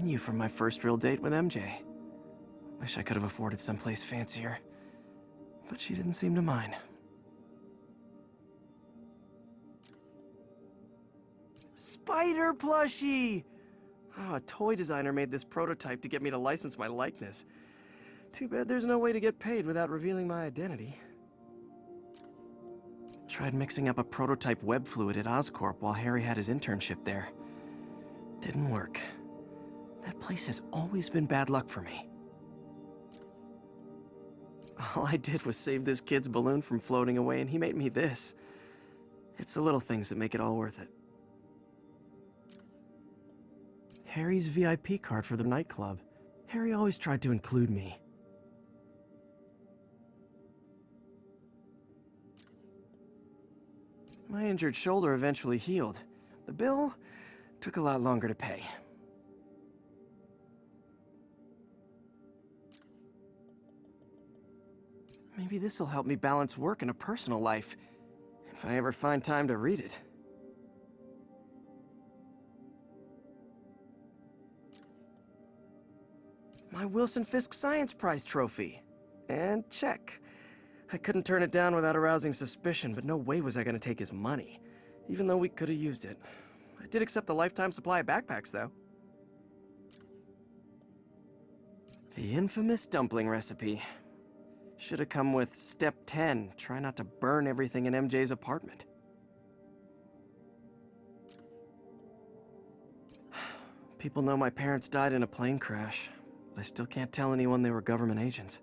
menu from my first real date with MJ. Wish I could have afforded someplace fancier, but she didn't seem to mind. Spider Plushie! Oh, a toy designer made this prototype to get me to license my likeness. Too bad there's no way to get paid without revealing my identity. Tried mixing up a prototype web fluid at Oscorp while Harry had his internship there. Didn't work. That place has always been bad luck for me. All I did was save this kid's balloon from floating away, and he made me this. It's the little things that make it all worth it. Harry's VIP card for the nightclub. Harry always tried to include me. My injured shoulder eventually healed. The bill took a lot longer to pay. Maybe this'll help me balance work and a personal life, if I ever find time to read it. My Wilson Fisk Science Prize trophy. And check. I couldn't turn it down without arousing suspicion, but no way was I gonna take his money, even though we could have used it. I did accept the lifetime supply of backpacks, though. The infamous dumpling recipe. Should have come with step 10, try not to burn everything in MJ's apartment. People know my parents died in a plane crash, but I still can't tell anyone they were government agents.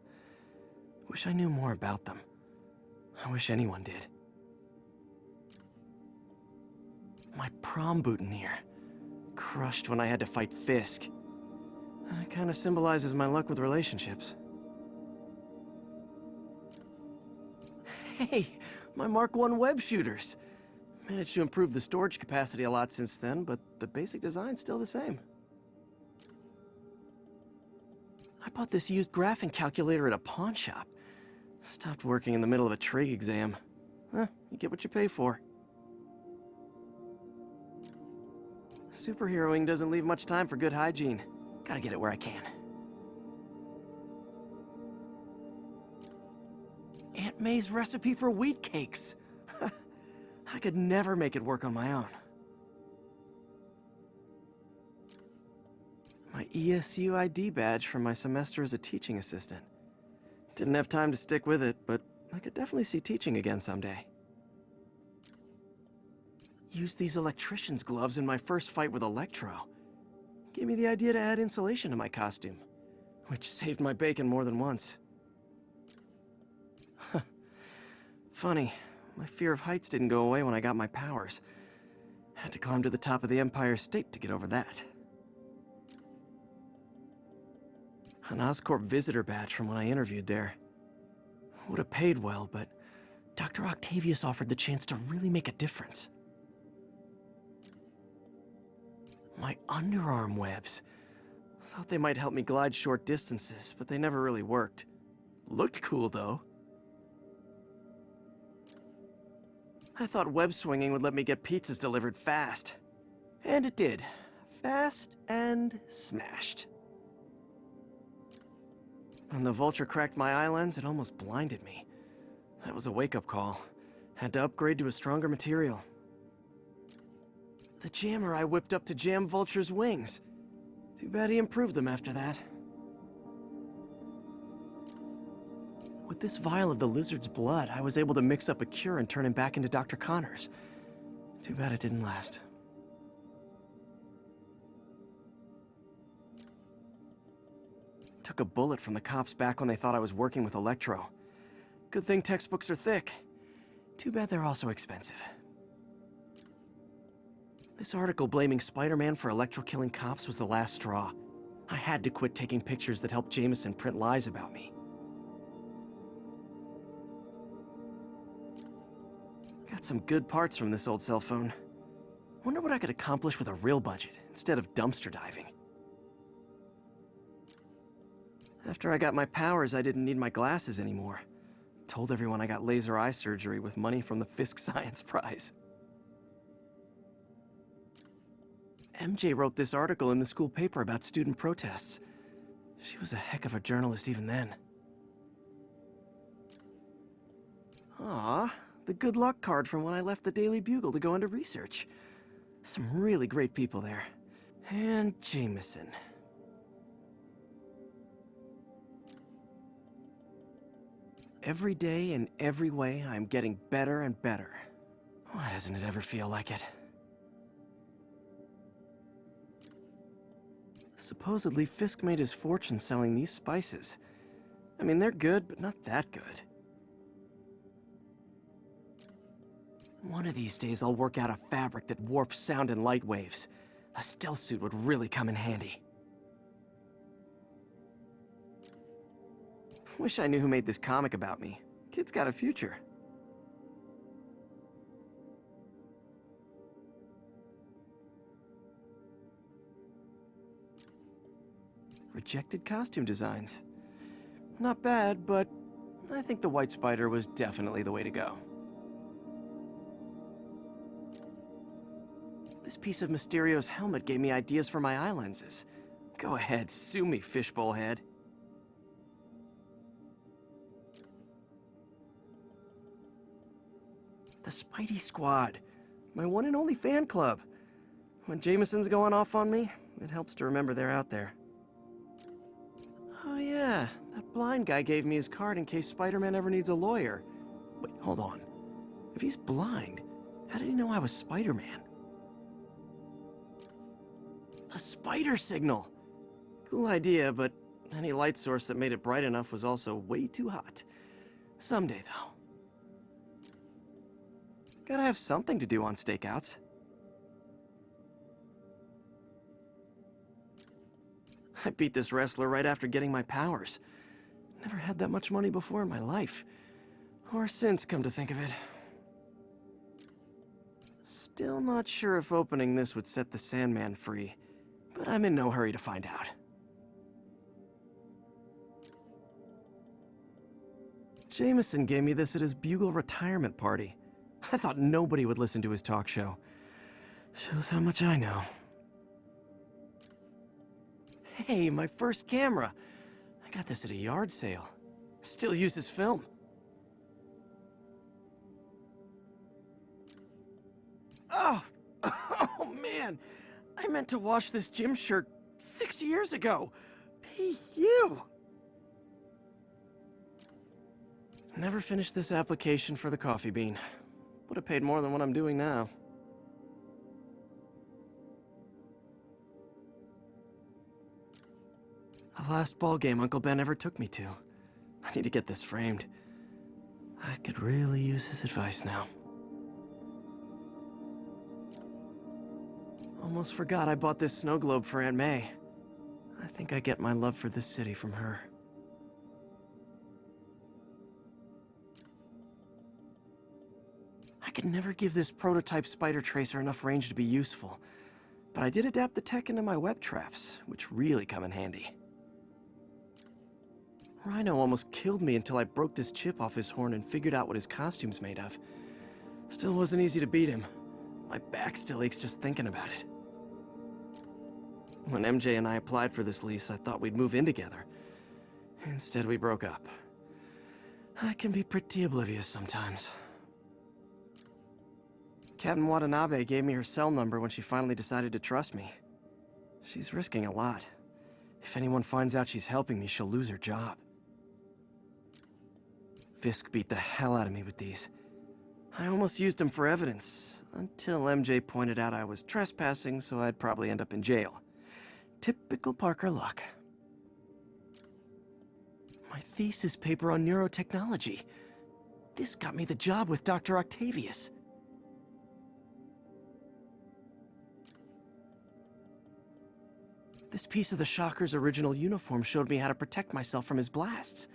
Wish I knew more about them. I wish anyone did. My prom boutonniere. Crushed when I had to fight Fisk. That kind of symbolizes my luck with relationships. Hey, my Mark I web shooters. Managed to improve the storage capacity a lot since then, but the basic design's still the same. I bought this used graphing calculator at a pawn shop. Stopped working in the middle of a trig exam. You get what you pay for. Superheroing doesn't leave much time for good hygiene. Gotta get it where I can. Aunt May's recipe for Wheatcakes. I could never make it work on my own. My ESU ID badge from my semester as a teaching assistant. Didn't have time to stick with it, but I could definitely see teaching again someday. Used these Electrician's gloves in my first fight with Electro. Gave me the idea to add insulation to my costume, which saved my bacon more than once. Funny, my fear of heights didn't go away when I got my powers. Had to climb to the top of the Empire State to get over that. An Oscorp visitor badge from when I interviewed there. Would have paid well, but Dr. Octavius offered the chance to really make a difference. My underarm webs. Thought they might help me glide short distances, but they never really worked. Looked cool, though. I thought web swinging would let me get pizzas delivered fast. And it did. Fast and smashed. When the Vulture cracked my eye lens, it almost blinded me. That was a wake-up call. Had to upgrade to a stronger material. The jammer I whipped up to jam Vulture's wings. Too bad he improved them after that. With this vial of the lizard's blood, I was able to mix up a cure and turn him back into Dr. Connors. Too bad it didn't last. Took a bullet from the cops back when they thought I was working with Electro. Good thing textbooks are thick. Too bad they're also expensive. This article blaming Spider-Man for Electro killing cops was the last straw. I had to quit taking pictures that helped Jameson print lies about me. Got some good parts from this old cell phone. Wonder what I could accomplish with a real budget instead of dumpster diving. After I got my powers, I didn't need my glasses anymore. Told everyone I got laser eye surgery with money from the Fisk Science Prize. MJ wrote this article in the school paper about student protests. She was a heck of a journalist even then. Aw, the good luck card from when I left the Daily Bugle to go into research. Some really great people there. And Jameson. Every day, in every way, I'm getting better and better. Why doesn't it ever feel like it? Supposedly, Fisk made his fortune selling these spices. I mean, they're good, but not that good. One of these days, I'll work out a fabric that warps sound and light waves. A stealth suit would really come in handy. Wish I knew who made this comic about me. Kid's got a future. Rejected costume designs. Not bad, but I think the White Spider was definitely the way to go. This piece of Mysterio's helmet gave me ideas for my eye lenses. Go ahead, sue me, fishbowl head. The Spidey Squad. My one and only fan club. When Jameson's going off on me, it helps to remember they're out there. Oh yeah, that blind guy gave me his card in case Spider-Man ever needs a lawyer. Wait, hold on. If he's blind, how did he know I was Spider-Man? A spider signal! Cool idea, but any light source that made it bright enough was also way too hot. Someday, though. Gotta have something to do on stakeouts. I beat this wrestler right after getting my powers. Never had that much money before in my life. Or since, come to think of it. Still not sure if opening this would set the Sandman free, but I'm in no hurry to find out. Jameson gave me this at his Bugle retirement party. I thought nobody would listen to his talk show. Shows how much I know. Hey, my first camera. I got this at a yard sale. Still uses film. Oh, oh man. I meant to wash this gym shirt 6 years ago. P.U. Never finished this application for the coffee bean. Would have paid more than what I'm doing now. The last ball game Uncle Ben ever took me to. I need to get this framed. I could really use his advice now. Almost forgot I bought this snow globe for Aunt May. I think I get my love for this city from her. I could never give this prototype spider tracer enough range to be useful, but I did adapt the tech into my web traps, which really come in handy. Rhino almost killed me until I broke this chip off his horn and figured out what his costume's made of. Still wasn't easy to beat him. My back still aches just thinking about it. When MJ and I applied for this lease, I thought we'd move in together. Instead, we broke up. I can be pretty oblivious sometimes. Captain Watanabe gave me her cell number when she finally decided to trust me. She's risking a lot. If anyone finds out she's helping me, she'll lose her job. Fisk beat the hell out of me with these. I almost used them for evidence, until MJ pointed out I was trespassing, so I'd probably end up in jail. Typical Parker luck. My thesis paper on neurotechnology. This got me the job with Dr. Octavius. This piece of the Shocker's original uniform showed me how to protect myself from his blasts.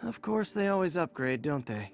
Of course, they always upgrade, don't they?